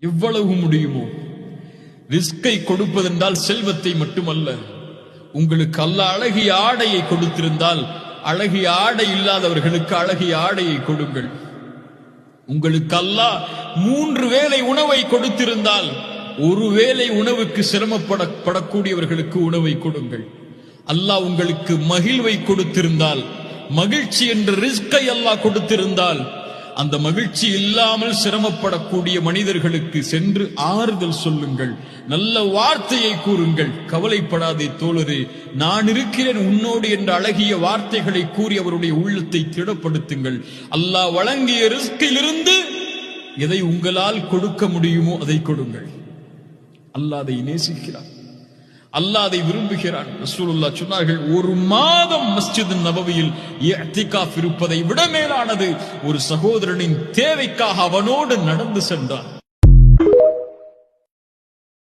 எவ்வளவு முடியுமோ. ரிஸ்கை கொடுப்பதென்றால் செல்வத்தை மட்டுமல்ல. உங்களுக்கு அல்லாஹ் அழகிய ஆடையை கொடுத்திருந்தால் அழகிய ஆடை இல்லாதவர்களுக்கு அழகிய ஆடையை கொடுங்கள். உங்களுக்கு அல்லாஹ் 3 வேளை உணவை கொடுத்திருந்தால் ஒரு வேளை உணவுக்கு சிரமப்படக்கூடியவர்களுக்கு உணவை கொடுங்கள். அல்லாஹ் உங்களுக்கு மகிழ்வை கொடுத்திருந்தால், மகிழ்ச்சி என்ற ரிஸ்கை அல்லாஹ் கொடுத்திருந்தால், அந்த மகிழ்ச்சி இல்லாமல் சிரமப்படக்கூடிய மனிதர்களுக்கு சென்று ஆறுதல் சொல்லுங்கள், நல்ல வார்த்தையை கூறுங்கள். கவலைப்படாதே தோழரே, நான் இருக்கிறேன் உன்னோடு என்ற அழகிய வார்த்தைகளை கூறி அவருடைய உள்ளத்தை திடப்படுத்துங்கள். அல்லாஹ் வழங்கிய ரிஸ்கிலிருந்து எதை உங்களால் கொடுக்க முடியுமோ அதை கொடுங்கள். அல்லாஹ் அதை நேசிக்கிறான், அல்லாஹ் அதை விரும்புகிறான். ரசூலுல்லாஹ் சொன்னார்கள், ஒரு மாதம் மஸ்ஜித் நபவியில் இஅ்திகாஃப் இருப்பதை விட மேலானது ஒரு சகோதரனின் தேவைக்காக அவனோடு நடந்து சென்றான்.